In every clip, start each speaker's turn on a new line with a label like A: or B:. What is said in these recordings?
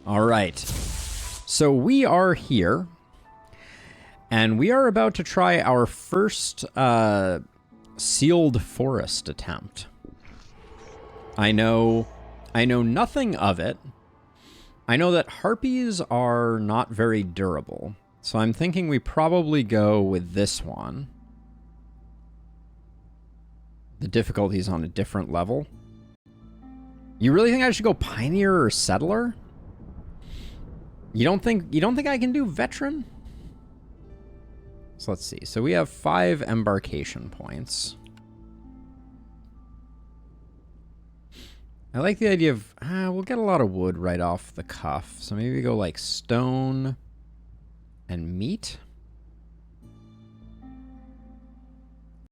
A: All right. So we are here, and we are about to try our first sealed forest attempt. I know nothing of it. I know that harpies are not very durable, so I'm thinking we probably go with this one. The difficulty is on a different level. You really think I should go pioneer or settler? You don't think I can do veteran? So let's see. So we have 5 embarkation points. I like the idea of, we'll get a lot of wood right off the cuff. So maybe we go like stone and meat.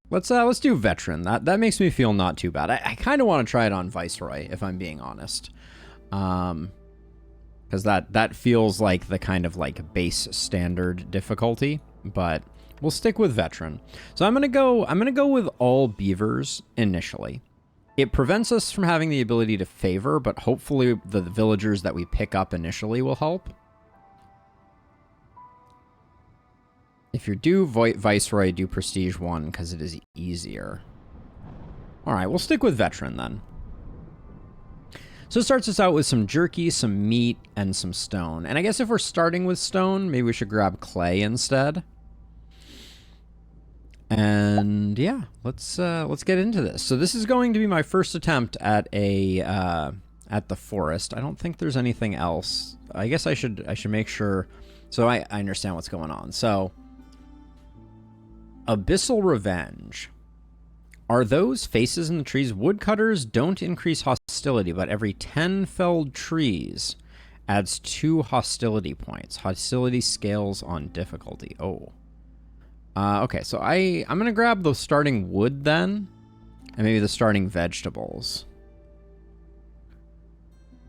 A: Let's do veteran. That makes me feel not too bad. I kind of want to try it on Viceroy, if I'm being honest. Because that feels like the kind of like base standard difficulty, but we'll stick with veteran. So I'm gonna go with all beavers initially. It prevents us from having the ability to favor, but hopefully the villagers that we pick up initially will help. If you're due Viceroy, do Prestige 1 because it is easier. All right, we'll stick with veteran then. So it starts us out with some jerky, some meat, and some stone. And I guess if we're starting with stone, maybe we should grab clay instead. And yeah, let's get into this. So this is going to be my first attempt at the forest. I don't think there's anything else. I guess I should make sure. So I understand what's going on. So Abyssal Revenge. Are those faces in the trees? Woodcutters don't increase hostility, but every 10 felled trees adds 2 hostility points. Hostility scales on difficulty. Oh. Okay, so I'm going to grab the starting wood then, and maybe the starting vegetables.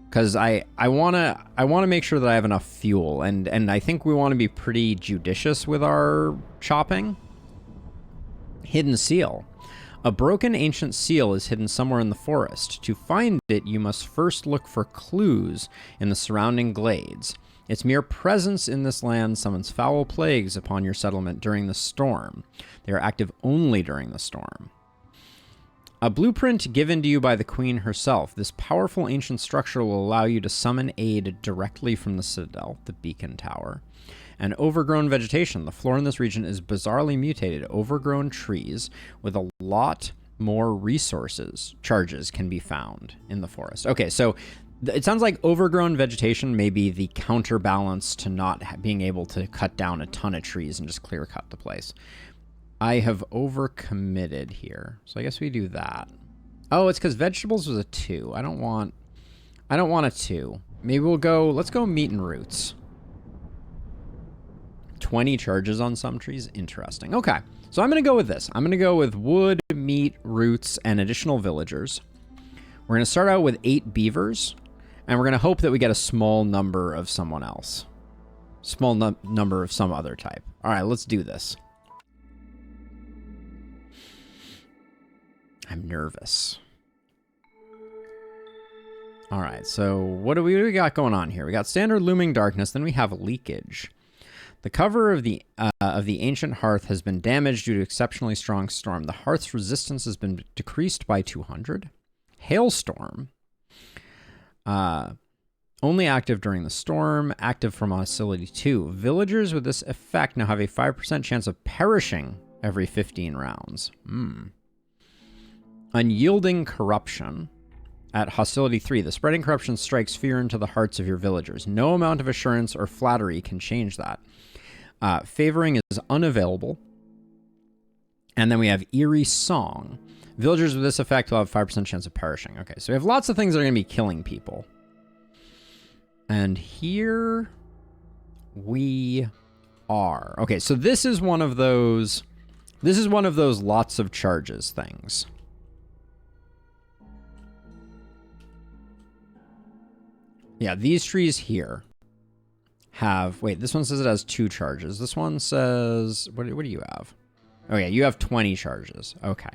A: Because I want to make sure that I have enough fuel, and I think we want to be pretty judicious with our chopping. Hidden seal. A broken ancient seal is hidden somewhere in the forest. To find it, you must first look for clues in the surrounding glades. Its mere presence in this land summons foul plagues upon your settlement during the storm. They are active only during the storm. A blueprint given to you by the queen herself. This powerful ancient structure will allow you to summon aid directly from the citadel, the beacon tower. And overgrown vegetation. The flora in this region is bizarrely mutated. Overgrown trees with a lot more resources. Charges can be found in the forest. Okay, so it sounds like overgrown vegetation may be the counterbalance to not being able to cut down a ton of trees and just clear cut the place. I have overcommitted here, so I guess we do that. Oh, it's because vegetables was a 2. I don't want a 2. Maybe let's go meat and roots. 20 charges on some trees. Interesting. Okay, so I'm going to go with this. I'm going to go with wood, meat, roots, and additional villagers. We're going to start out with 8 beavers, and we're going to hope that we get a small number of someone else. Small number of some other type. All right, let's do this. I'm nervous. All right, so what do we got going on here? We got standard looming darkness, then we have leakage. The cover of the ancient hearth has been damaged due to exceptionally strong storm. The hearth's resistance has been decreased by 200. Hailstorm. Only active during the storm. Active from hostility 2. Villagers with this effect now have a 5% chance of perishing every 15 rounds. Unyielding corruption. At hostility 3, the spreading corruption strikes fear into the hearts of your villagers. No amount of assurance or flattery can change that. Favoring is unavailable. And then we have eerie song. Villagers with this effect will have 5% chance of perishing. Okay, so we have lots of things that are going to be killing people. And here we are. Okay, so this is one of those lots of charges things. Yeah, these trees here have... Wait, this one says it has 2 charges. This one says... What do you have? Oh, yeah, you have 20 charges. Okay.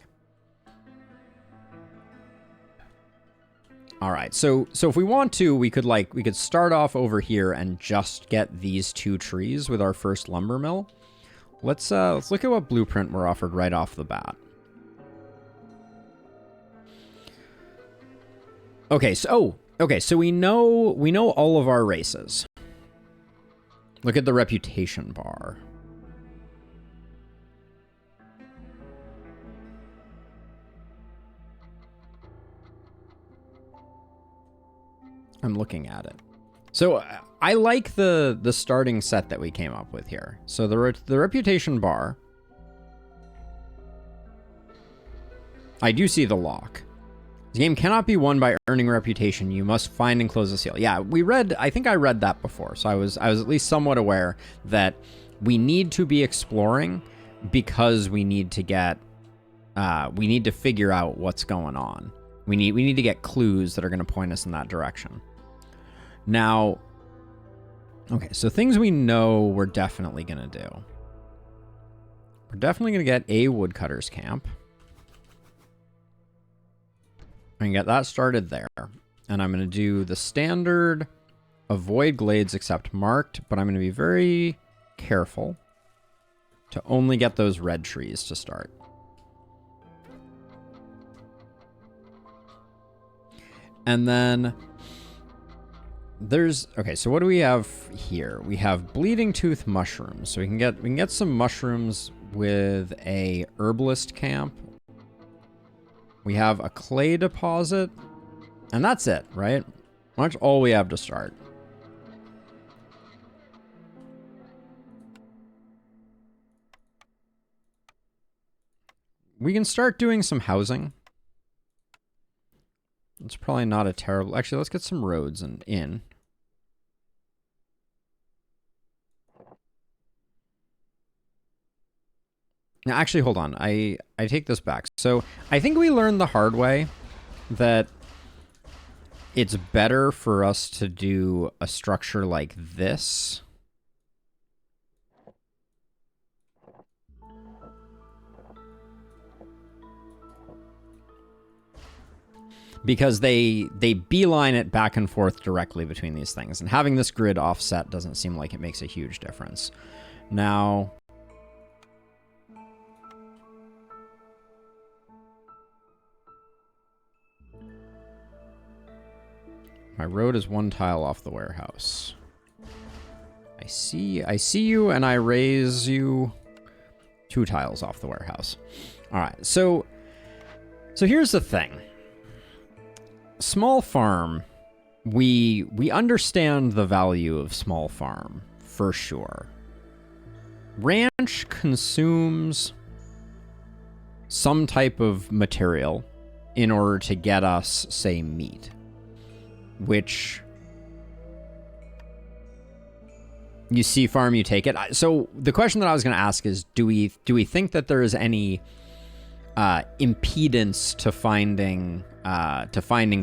A: All right, so if we want to, we could start off over here and just get these 2 trees with our first lumber mill. Let's look at what blueprint we're offered right off the bat. Okay, so we know all of our races. Look at the reputation bar. I'm looking at it. So I like the starting set that we came up with here. So the reputation bar. I do see the lock. The game cannot be won by earning reputation. You must find and close the seal. Yeah, I think I read that before. So I was at least somewhat aware that we need to be exploring because we need to get we need to figure out what's going on. We need to get clues that are going to point us in that direction. Now, okay, so things we know we're definitely going to do. We're definitely going to get a woodcutter's camp. I can get that started there. And I'm going to do the standard avoid glades except marked, but I'm going to be very careful to only get those red trees to start. And then okay, so what do we have here? We have bleeding tooth mushrooms. So we can get some mushrooms with a herbalist camp. We have a clay deposit, and that's it, right? That's all we have to start. We can start doing some housing. It's probably not a terrible... Actually, let's get some roads and in. Now, actually, hold on. I take this back. So I think we learned the hard way that it's better for us to do a structure like this. Because they beeline it back and forth directly between these things. And having this grid offset doesn't seem like it makes a huge difference. Now... my road is 1 tile off the warehouse. I see you, and I raise you 2 tiles off the warehouse. All right, so here's the thing. Small farm, we understand the value of small farm, for sure. Ranch consumes some type of material in order to get us, say, meat. Which you see farm, you take it. So the question that I was going to ask is, do we think that there is any impedance to finding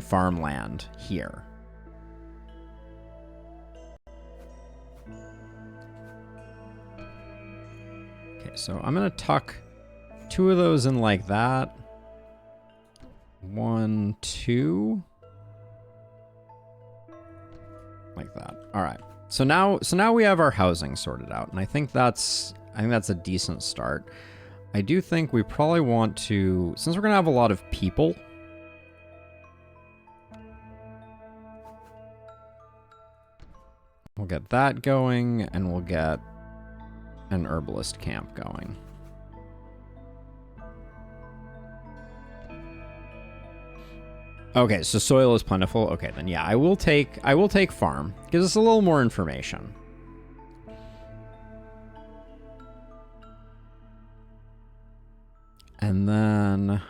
A: farmland here? Okay, so I'm going to tuck 2 of those in like that. 1, 2. Like that. All right. So now we have our housing sorted out, and I think that's a decent start. I do think we probably want to, since we're gonna have a lot of people, we'll get that going, and we'll get an herbalist camp going. Okay, so soil is plentiful. Okay, then yeah, I will take farm. Gives us a little more information. And then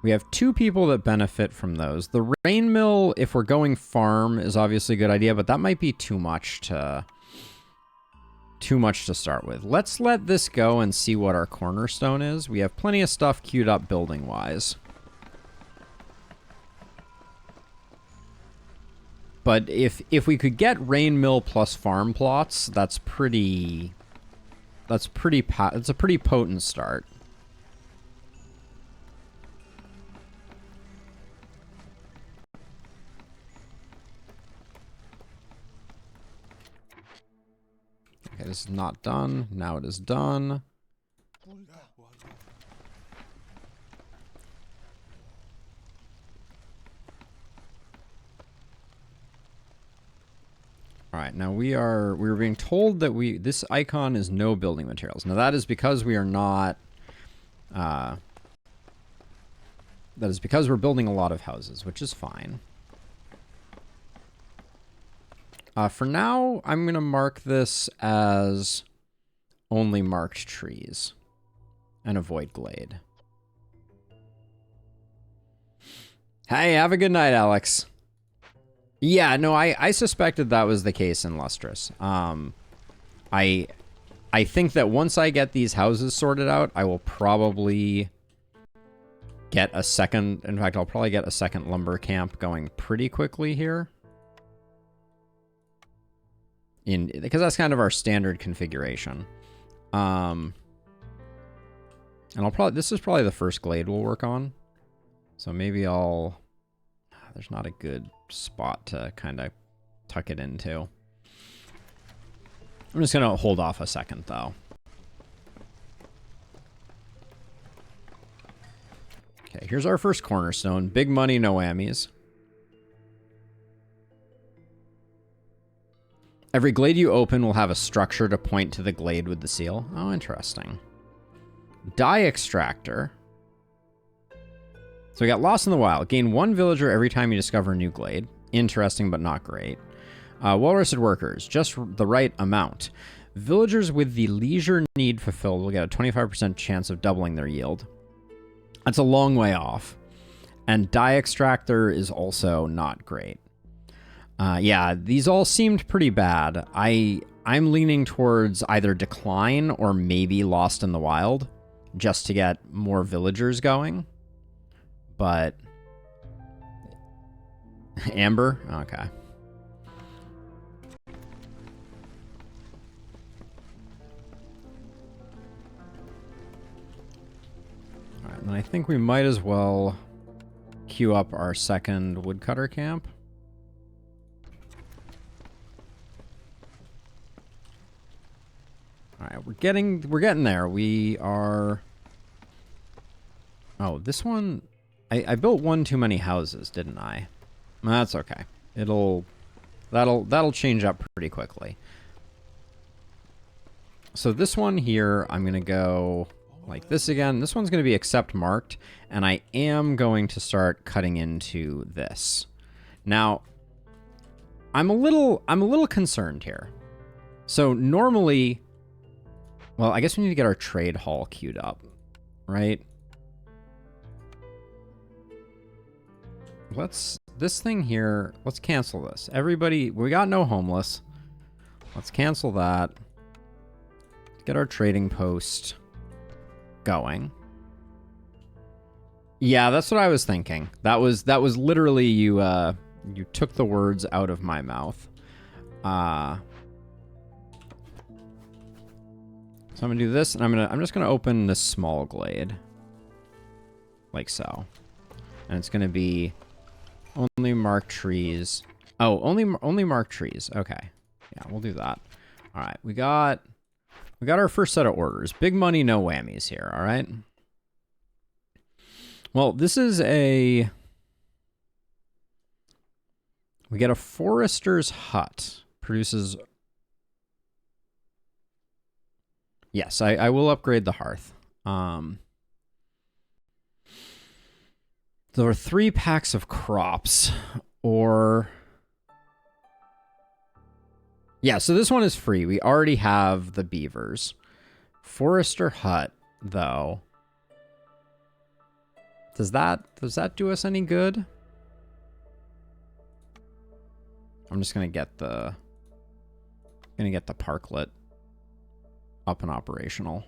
A: we have 2 people that benefit from those. The rain mill, if we're going farm, is obviously a good idea, but that might be too much to start with. Let's let this go and see what our cornerstone is. We have plenty of stuff queued up building wise. But if we could get rain mill plus farm plots, it's a pretty potent start. is not done. Now it is done. All right, now we were being told that this icon is no building materials. Now that is because we are not, that is because we're building a lot of houses, which is fine. For now, I'm going to mark this as only marked trees and avoid glade. Hey, have a good night, Alex. Yeah, no, I suspected that was the case in Lustrous. I think that once I get these houses sorted out, I will probably get a second... In fact, I'll probably get a second lumber camp going pretty quickly here. Because that's kind of our standard configuration. And this is probably the first glade we'll work on. So maybe there's not a good spot to kind of tuck it into. I'm just going to hold off a second, though. Okay, here's our first cornerstone. Big money, no whammies. Every glade you open will have a structure to point to the glade with the seal. Oh, interesting. Dye extractor. So we got Lost in the Wild. Gain 1 villager every time you discover a new glade. Interesting, but not great. Well-rested workers. Just the right amount. Villagers with the leisure need fulfilled will get a 25% chance of doubling their yield. That's a long way off. And dye extractor is also not great. Yeah, these all seemed pretty bad. I'm leaning towards either decline or maybe Lost in the Wild, just to get more villagers going. But Amber? Okay. All right, then I think we might as well queue up our second woodcutter camp. All right, we're getting there. We are... Oh, this one... I built one too many houses, didn't I? That's okay. That'll change up pretty quickly. So this one here, I'm gonna go like this again. This one's gonna be accept marked, and I am going to start cutting into this. Now, I'm a little concerned here. So normally, well, I guess we need to get our trade hall queued up, right? This thing here, let's cancel this. Everybody, we got no homeless. Let's cancel that. Get our trading post going. Yeah, that's what I was thinking. That was literally you took the words out of my mouth. So I'm gonna do this, and I'm just gonna open this small glade. Like so. And it's gonna be only marked trees. Oh, only marked trees. Okay. Yeah, we'll do that. All right, we got our first set of orders. Big money, no whammies here, all right? Well, this is we get a forester's hut. Produces... Yes, I will upgrade the hearth. There are 3 packs of crops, or... Yeah, so this one is free. We already have the beavers. Forester hut, though. Does that do us any good? I'm just gonna get the parklet up and operational.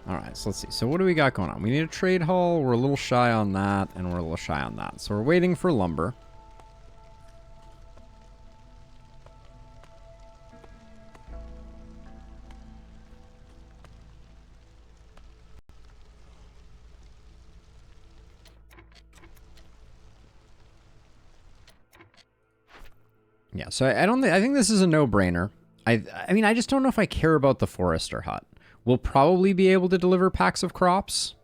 A: All right, so let's see. So what do we got going on? We need a trade hall. We're a little shy on that, and we're a little shy on that. So we're waiting for lumber. Yeah, so I don't think, I think this is a no-brainer. I mean, I just don't know if I care about the forester hut. We'll probably be able to deliver packs of crops.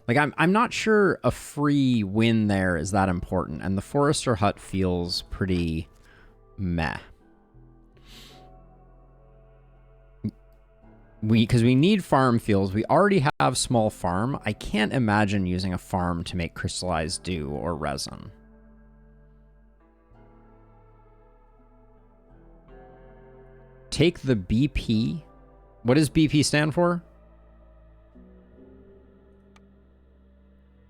A: Like, I'm not sure a free win there is that important, and the forester hut feels pretty meh. Because we need farm fuels. We already have small farm. I can't imagine using a farm to make crystallized dew or resin. Take the BP. What does BP stand for?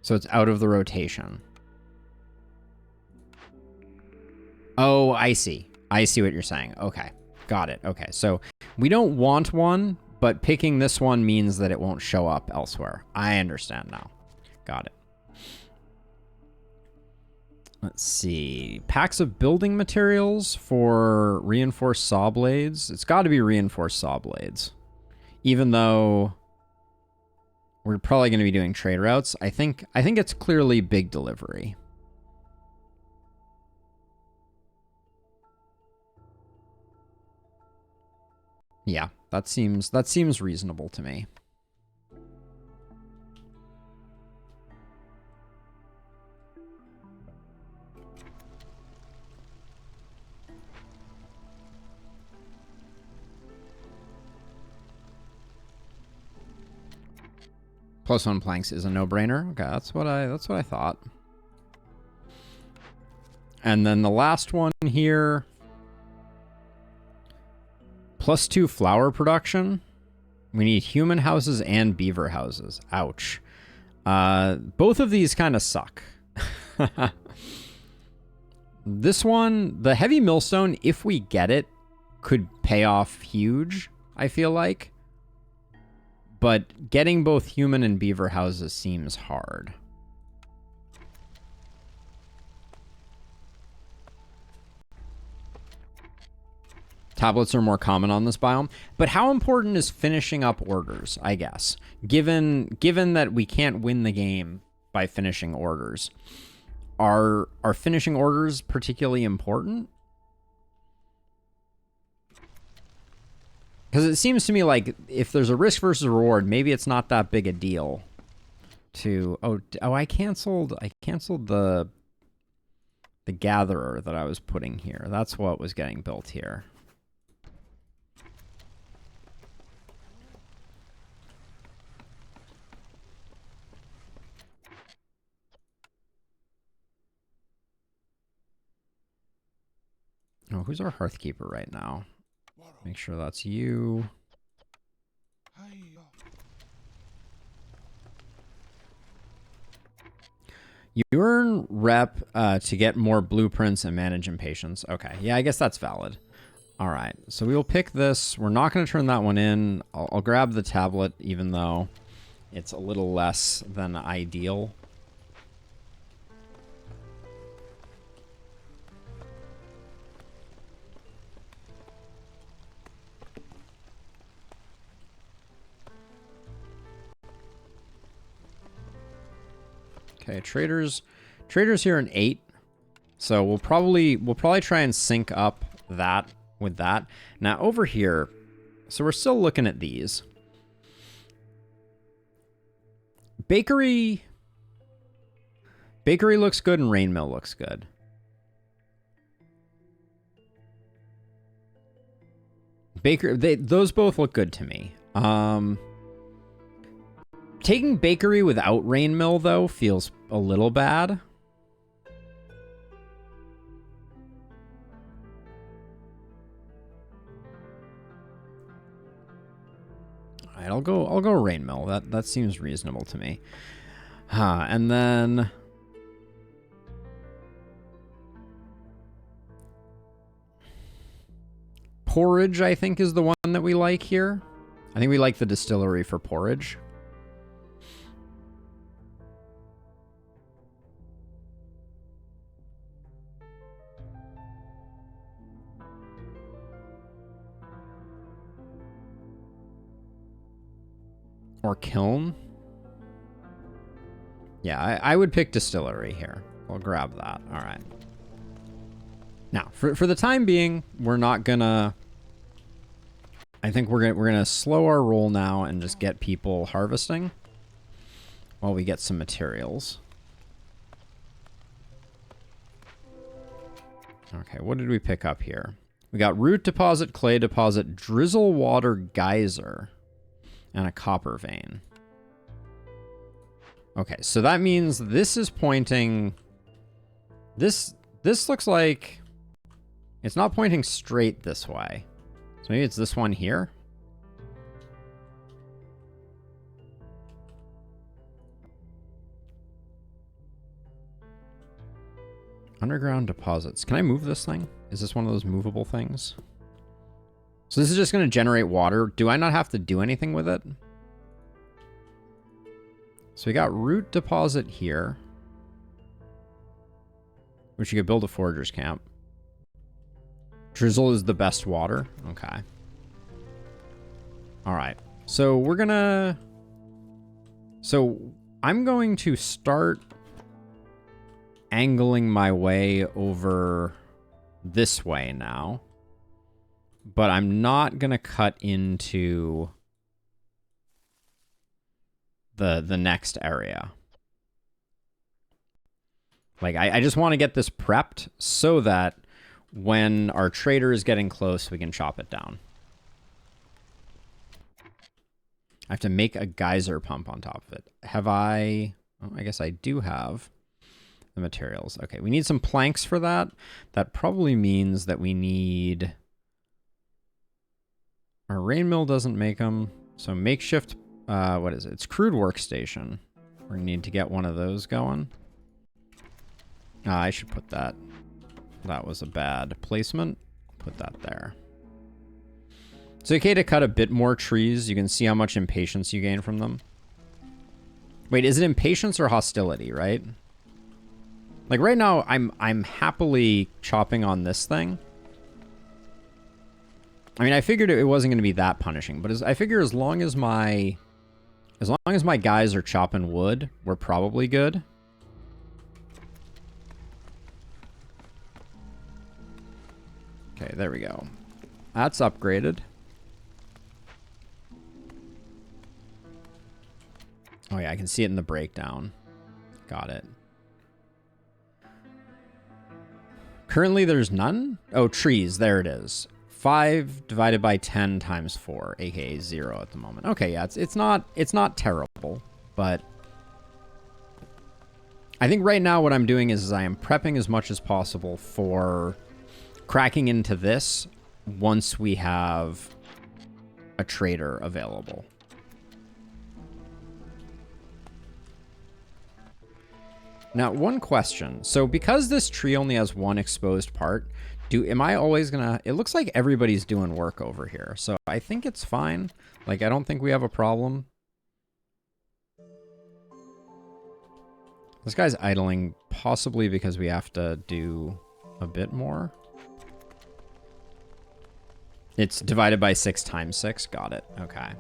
A: So it's out of the rotation. Oh, I see. I see what you're saying. Okay. Got it. Okay. So we don't want one, but picking this one means that it won't show up elsewhere. I understand now. Got it. Let's see. Packs of building materials for reinforced saw blades. It's got to be reinforced saw blades. Even though we're probably going to be doing trade routes, I think it's clearly big delivery. Yeah, that seems reasonable to me. +1 planks is a no-brainer. Okay, that's what I thought. And then the last one here, +2 flower production. We need human houses and beaver houses. Ouch. Both of these kind of suck. This one, the heavy millstone, if we get it, could pay off huge, I feel like. But getting both human and beaver houses seems hard. Tablets are more common on this biome. But how important is finishing up orders, I guess? Given that we can't win the game by finishing orders. Are finishing orders particularly important? Because it seems to me like if there's a risk versus reward, maybe it's not that big a deal to... Oh, I canceled the gatherer that I was putting here. That's what was getting built here. Oh, who's our Hearthkeeper right now? Make sure that's you. You earn rep to get more blueprints and manage impatience. Okay, yeah, I guess that's valid. All right, so we will pick this. We're not going to turn that one in. I'll grab the tablet, even though it's a little less than ideal. Okay, traders here in 8. So we'll probably try and sync up that with that. Now over here, so we're still looking at these. Bakery looks good and rain mill looks good. Those both look good to me. Taking bakery without rain mill, though, feels a little bad. All right, I'll go rain mill. That seems reasonable to me. And then porridge, I think, is the one that we like here. I think we like the distillery for porridge. Or kiln. Yeah, I would pick distillery here. We'll grab that. All right. Now, for the time being, we're not gonna... I think we're gonna slow our roll now and just get people harvesting while we get some materials. Okay, what did we pick up here? We got root deposit, clay deposit, drizzle water geyser, and a copper vein. Okay, so that means this is pointing... This looks like... It's not pointing straight this way. So maybe it's this one here? Underground deposits. Can I move this thing? Is this one of those movable things? So this is just going to generate water. Do I not have to do anything with it? So we got root deposit here, which you could build a forager's camp. Drizzle is the best water. Okay. All right. So we're gonna... So I'm going to start angling my way over this way now. But I'm not going to cut into the next area. Like, I just want to get this prepped so that when our trader is getting close, we can chop it down. I have to make a geyser pump on top of it. Have I... Oh, I guess I do have the materials. Okay, we need some planks for that. That probably means that we need... Our rain mill doesn't make them. So makeshift... what is it? It's crude workstation. We're going to need to get one of those going. I should put that... That was a bad placement. Put that there. It's okay to cut a bit more trees. You can see how much impatience you gain from them. Wait, is it impatience or hostility, right? Like right now, I'm happily chopping on this thing. I mean, I figured it wasn't going to be that punishing, but I figure as long as my guys are chopping wood, we're probably good. Okay, there we go. That's upgraded. Oh yeah, I can see it in the breakdown. Got it. Currently there's none? Oh, trees. There it is. 5 divided by 10 times 4, aka 0 at the moment. Okay, yeah, it's not terrible, but I think right now what I'm doing is I am prepping as much as possible for cracking into this once we have a trader available. Now, one question. So because this tree only has one exposed part, am I always gonna... It looks like everybody's doing work over here, so I think it's fine. Like, I don't think we have a problem. This guy's idling, possibly because we have to do a bit more. It's divided by 6 times 6. Got it. Okay.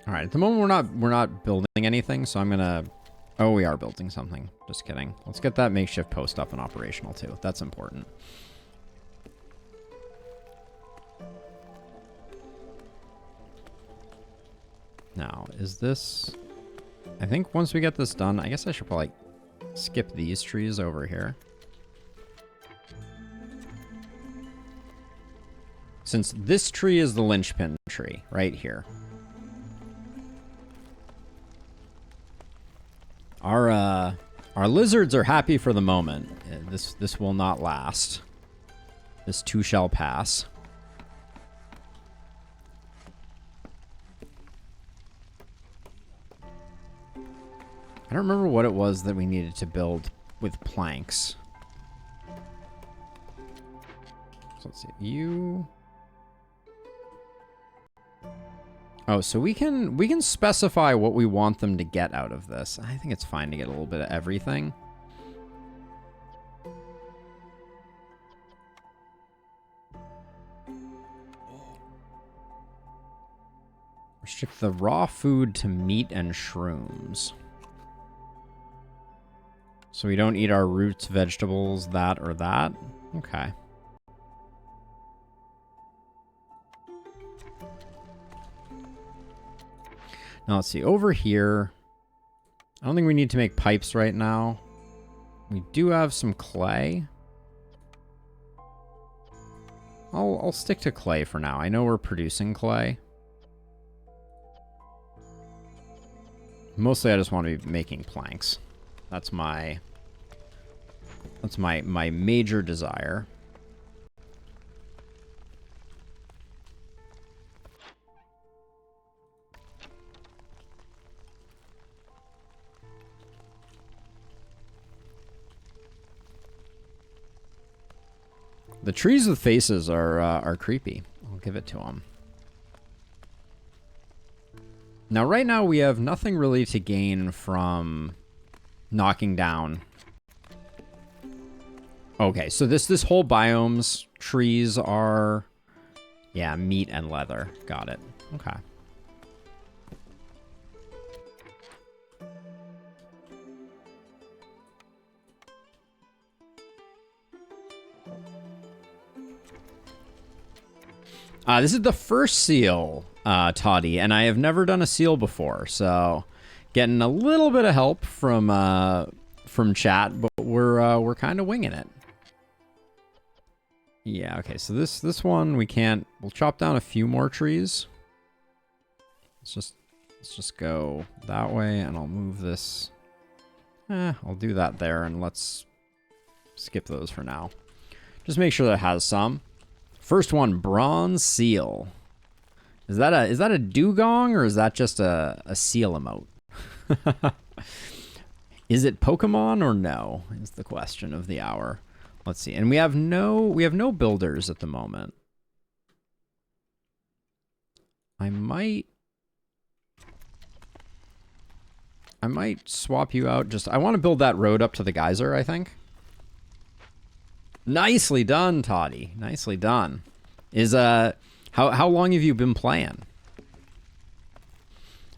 A: All right, at the moment we're not building anything, so I'm gonna... Oh, we are building something. Just kidding. Let's get that makeshift post up and operational too. That's important. Now, is this... I think once we get this done, I guess I should probably skip these trees over here. Since this tree is the linchpin tree, right here. Our lizards are happy for the moment. This will not last. This too shall pass. I don't remember what it was that we needed to build with planks. So let's see. You... Oh, so we can specify what we want them to get out of this. I think it's fine to get a little bit of everything. Shift the raw food to meat and shrooms. So we don't eat our roots, vegetables, that or that? Okay. Now let's see, over here, I don't think we need to make pipes right now. We do have some clay. I'll stick to clay for now. I know we're producing clay. Mostly I just want to be making planks. That's my major desire. The trees with faces are creepy. I'll give it to them. Now, right now, we have nothing really to gain from knocking down. Okay, so this whole biome's trees are, yeah, meat and leather. Got it. Okay. This is the first seal, Toddy, and I have never done a seal before, so getting a little bit of help from chat, but we're kind of winging it. Yeah, okay, so this one we can't. We'll chop down a few more trees. Let's just go that way, and I'll move this. I'll do that there, and let's skip those for now. Just make sure that it has some. First one, bronze seal. Is that a dugong or is that just a seal emote? Is it Pokemon or no? Is the question of the hour. Let's see. And we have no builders at the moment. I might swap you out. I want to build that road up to the geyser, I think. Nicely done, Toddy. Nicely done. How long have you been playing?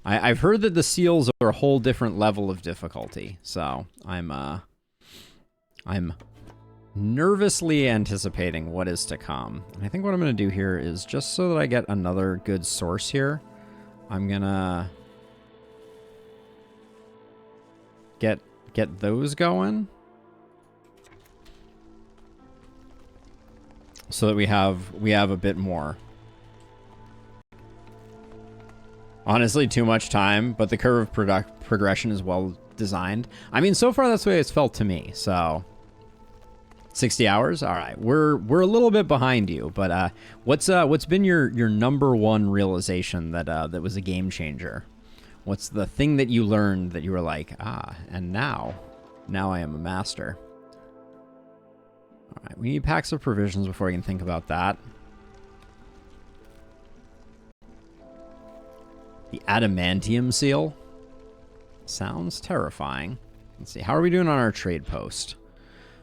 A: I've heard that the seals are a whole different level of difficulty, so I'm nervously anticipating what is to come. And I think what I'm gonna do here is, just so that I get another good source here, I'm gonna get those going. So that we have a bit more. Honestly, too much time, but the curve of progression is well designed. I mean, so far that's the way it's felt to me. So 60 hours. All right, we're a little bit behind you, but what's been your number one realization that was a game changer? What's the thing that you learned that you were like, and now I am a master? All right, we need packs of provisions before we can think about that. The adamantium seal sounds terrifying. Let's see, how are we doing on our trade post?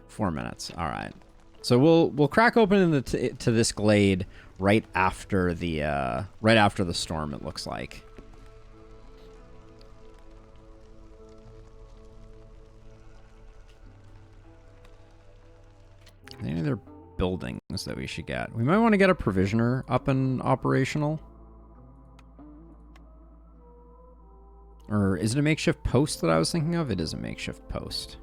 A: 4 minutes. All right, so we'll crack open to this glade right after the storm. It looks like. Any other buildings that we should get? We might want to get a provisioner up and operational. Or is it a makeshift post that I was thinking of? It is a makeshift post.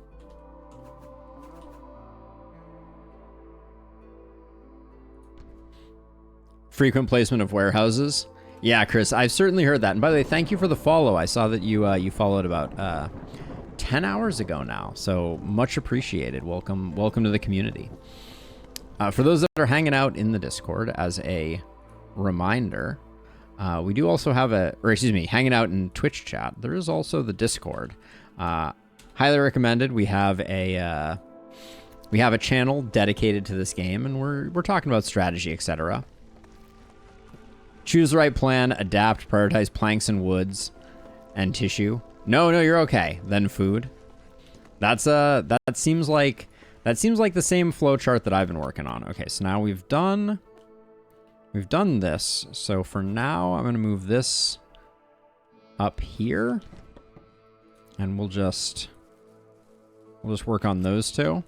A: Frequent placement of warehouses. Yeah, Chris, I've certainly heard that. And by the way, thank you for the follow. I saw that you followed about 10 hours ago now, so much appreciated. Welcome to the community. For those that are hanging out in the Discord, as a reminder, we do also have hanging out in Twitch chat. There is also the Discord. Highly recommended. We have a channel dedicated to this game, and we're talking about strategy, etc. Choose the right plan, adapt, prioritize planks and woods, and tissue. No, you're okay. Then food. That seems like the same flowchart that I've been working on. Okay, so now we've done this. So for now, I'm gonna move this up here. And we'll just work on those two.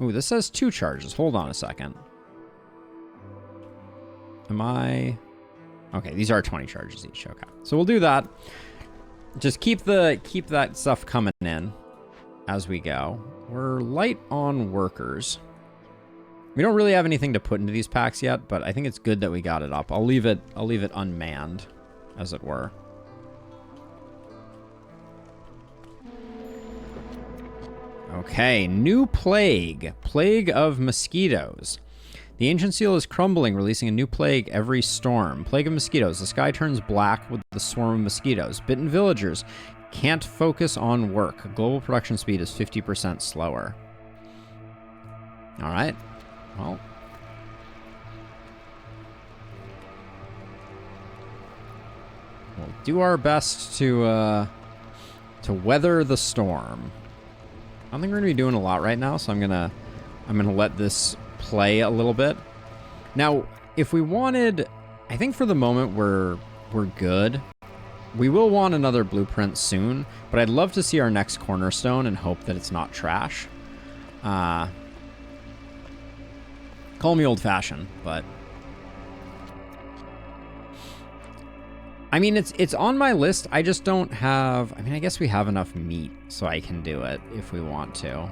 A: Ooh, this says 2 charges. Hold on a second. Am I... Okay, these are 20 charges each. Okay. So we'll do that. Just keep that stuff coming in as we go. We're light on workers. We don't really have anything to put into these packs yet, but I think it's good that we got it up. I'll leave it unmanned, as it were. Okay, new plague. Plague of mosquitoes. The ancient seal is crumbling, releasing a new plague every storm. Plague of mosquitoes. The sky turns black with the swarm of mosquitoes. Bitten villagers can't focus on work. Global production speed is 50% slower. All right. Well. We'll do our best to weather the storm. I don't think we're gonna be doing a lot right now, so I'm gonna let this play a little bit. Now, if we wanted, I think for the moment we're good. We will want another blueprint soon, but I'd love to see our next cornerstone and hope that it's not trash. Call me old-fashioned, but I mean, it's on my list. I just don't have... I mean, I guess we have enough meat, so I can do it if we want to.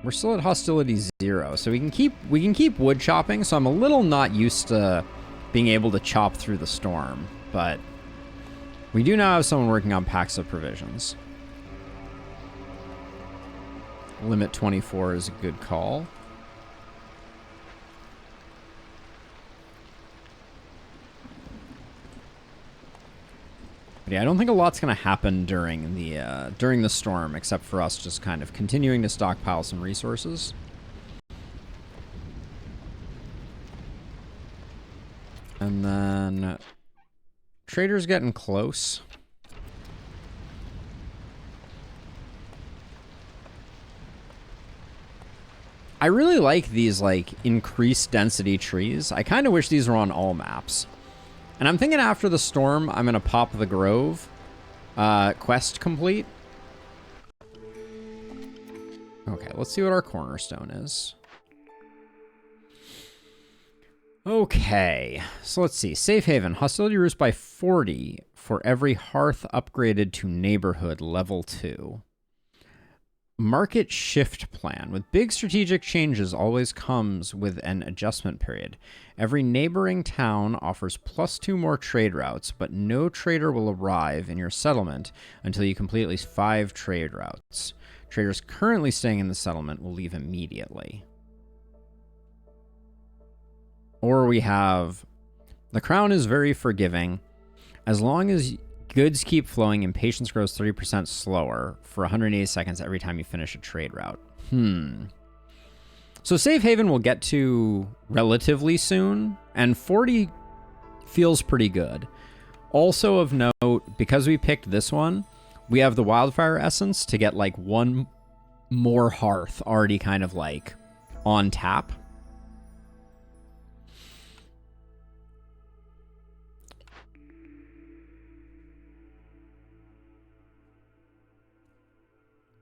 A: We're still at hostility 0, so we can keep wood chopping. So I'm a little not used to being able to chop through the storm, but we do now have someone working on packs of provisions. Limit 24 is a good call. But yeah, I don't think a lot's going to happen during the storm, except for us just kind of continuing to stockpile some resources. And then trader's getting close. I really like these like increased density trees. I kind of wish these were on all maps. And I'm thinking after the storm, I'm going to pop the Grove quest complete. Okay, let's see what our cornerstone is. Okay, so let's see. Safe Haven. Hostility reduced by 40 for every hearth upgraded to neighborhood level 2. Market shift plan. With big strategic changes always comes with an adjustment period. Every neighboring town offers +2 more trade routes, but no trader will arrive in your settlement until you complete at least 5 trade routes. Traders currently staying in the settlement will leave immediately. Or we have, the crown is very forgiving. As long as goods keep flowing, impatience grows 30% slower for 180 seconds every time you finish a trade route. So Safe Haven we'll get to relatively soon, and 40 feels pretty good. Also of note, because we picked this one, we have the Wildfire Essence to get like 1 more hearth already kind of like on tap.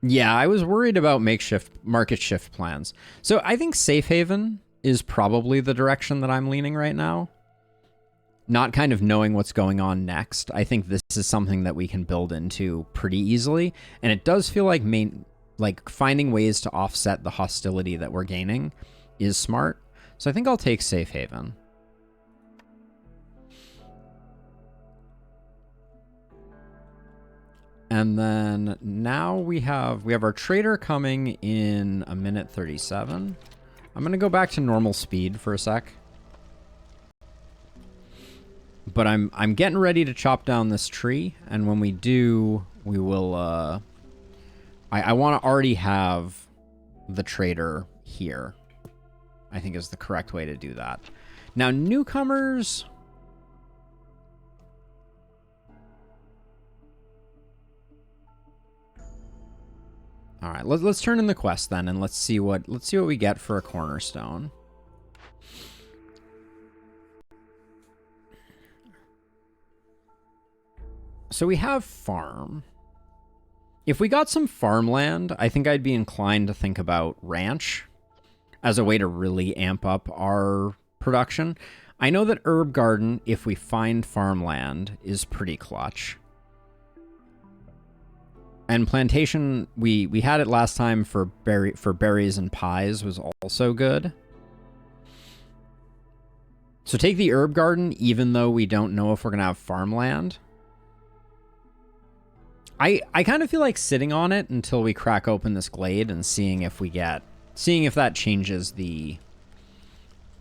A: Yeah, I was worried about market shift plans. So I think Safe Haven is probably the direction that I'm leaning right now. Not kind of knowing what's going on next. I think this is something that we can build into pretty easily. And it does feel like finding ways to offset the hostility that we're gaining is smart. So I think I'll take Safe Haven. And then now we have our trader coming in a minute 37. I'm going to go back to normal speed for a sec. But I'm getting ready to chop down this tree, and when we do, we will I want to already have the trader here. I think is the correct way to do that. Now newcomers, all right, let's turn in the quest then, and let's see what we get for a cornerstone. So we have farm. If we got some farmland, I think I'd be inclined to think about ranch as a way to really amp up our production. I know that herb garden, if we find farmland, is pretty clutch. And plantation, we had it last time for berries and pies, was also good. So take the herb garden, even though we don't know if we're going to have farmland. I kind of feel like sitting on it until we crack open this glade and seeing if that changes the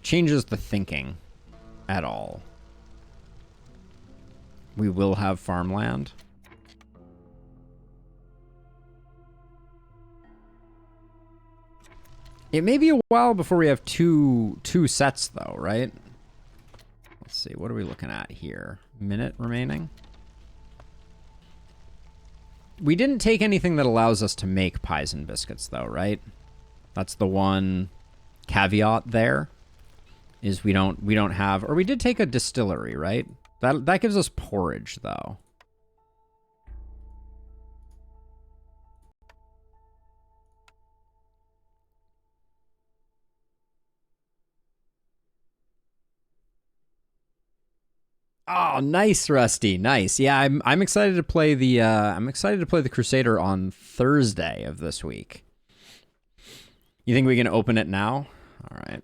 A: thinking at all. We will have farmland. It may be a while before we have two sets though, right? Let's see, what are we looking at here? Minute remaining. We didn't take anything that allows us to make pies and biscuits though, right? That's the one caveat there, is we don't have, or we did take a distillery, right? That gives us porridge though. Oh, nice, Rusty. Nice. Yeah, I'm excited to play the Crusader on Thursday of this week. You think we can open it now? All right.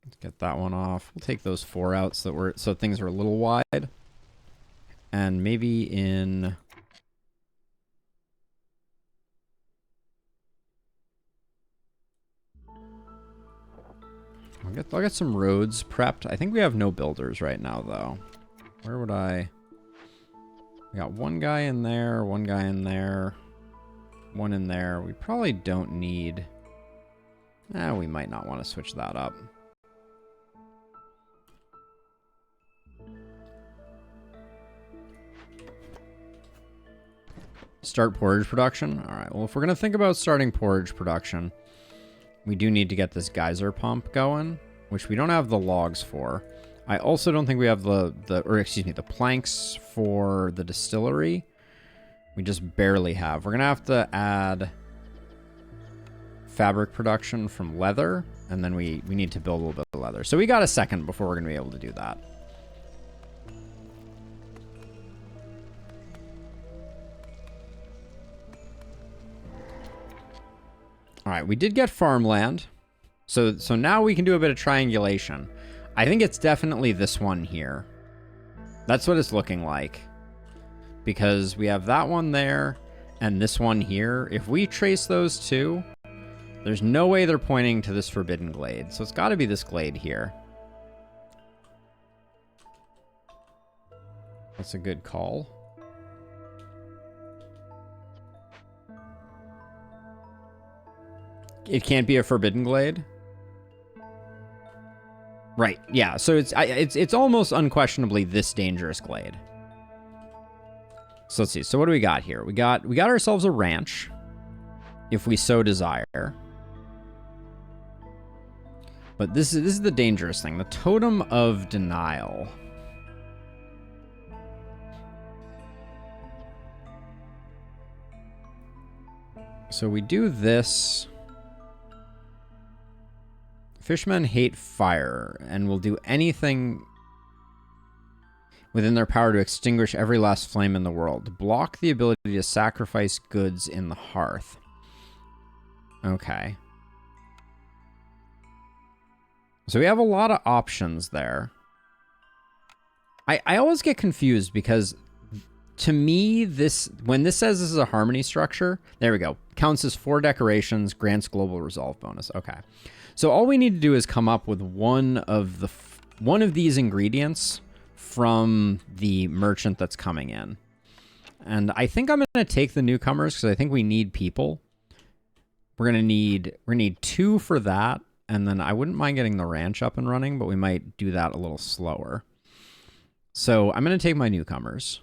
A: Let's get that one off. We'll take those 4 out so things are a little wide. And maybe in I'll get some roads prepped. I think we have no builders right now, though. Where would I... We got one guy in there, one guy in there, one in there. We probably don't need... we might not want to switch that up. Start porridge production? All right, well, if we're going to think about starting porridge production... We do need to get this geyser pump going, which we don't have the logs for. I also don't think we have the planks for the distillery. We just barely have. We're going to have to add fabric production from leather, and then we need to build a little bit of leather. So we got a second before we're going to be able to do that. All right, we did get farmland. So now we can do a bit of triangulation. I think it's definitely this one here. That's what it's looking like. Because we have that one there and this one here. If we trace those two, there's no way they're pointing to this forbidden glade. So it's got to be this glade here. That's a good call. It can't be a forbidden glade. Right. Yeah. So it's almost unquestionably this dangerous glade. So let's see. So what do we got here? We got ourselves a ranch, if we so desire. But this is the dangerous thing. The totem of denial. So we do this. Fishmen hate fire and will do anything within their power to extinguish every last flame in the world. Block the ability to sacrifice goods in the hearth. Okay. So we have a lot of options there. I always get confused because to me, when this says this is a harmony structure, there we go. Counts as 4 decorations, grants global resolve bonus. Okay. So all we need to do is come up with one of these ingredients from the merchant that's coming in. And I think I'm going to take the newcomers because I think we need people. We're going to need 2 for that. And then I wouldn't mind getting the ranch up and running, but we might do that a little slower. So I'm going to take my newcomers.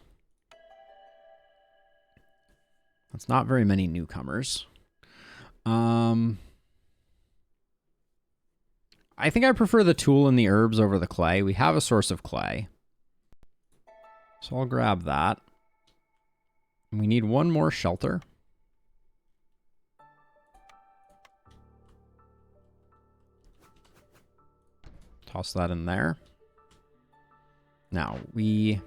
A: That's not very many newcomers. I think I prefer the tool and the herbs over the clay. We have a source of clay. So I'll grab that. We need one more shelter. Toss that in there. Now, with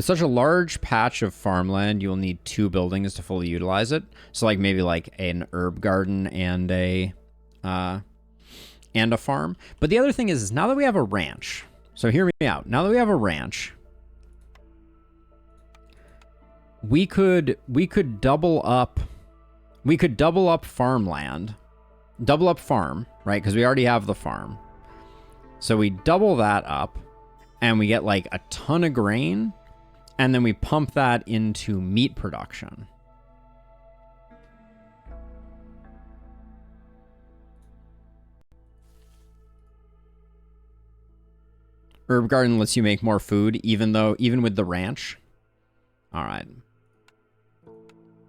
A: such a large patch of farmland, you'll need 2 buildings to fully utilize it. So like maybe like an herb garden and a farm. But the other thing is now that we have a ranch, so hear me out. Now that we have a ranch, we could double up farmland. Double up farm, right? Because we already have the farm. So we double that up and we get like a ton of grain, and then we pump that into meat production. Herb garden lets you make more food even with the ranch. All right.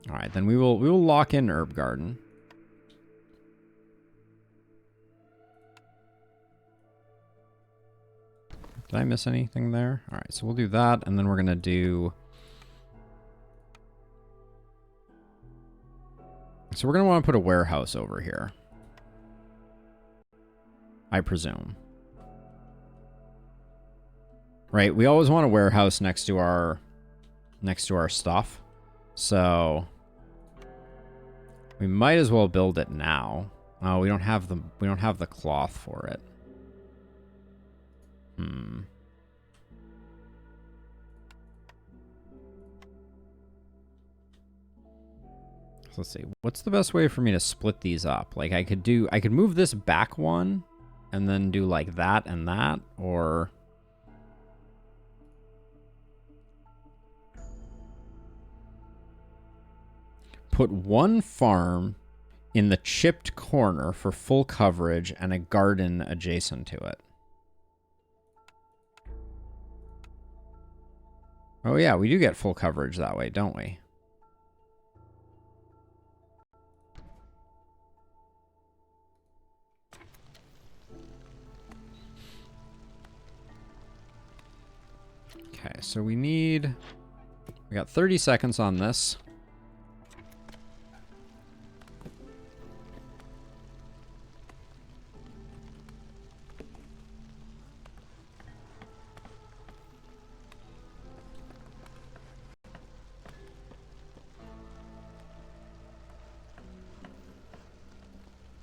A: All right, then we will lock in herb garden. Did I miss anything there? All right, so we'll do that, and then we're going to do... So we're going to want to put a warehouse over here, I presume. Right, we always want a warehouse next to our stuff. So we might as well build it now. Oh, we don't have the cloth for it. So let's see. What's the best way for me to split these up? Like I could move this back one and then do like that and that, or put one farm in the chipped corner for full coverage and a garden adjacent to it. Oh yeah, we do get full coverage that way, don't we? Okay, so we got 30 seconds on this.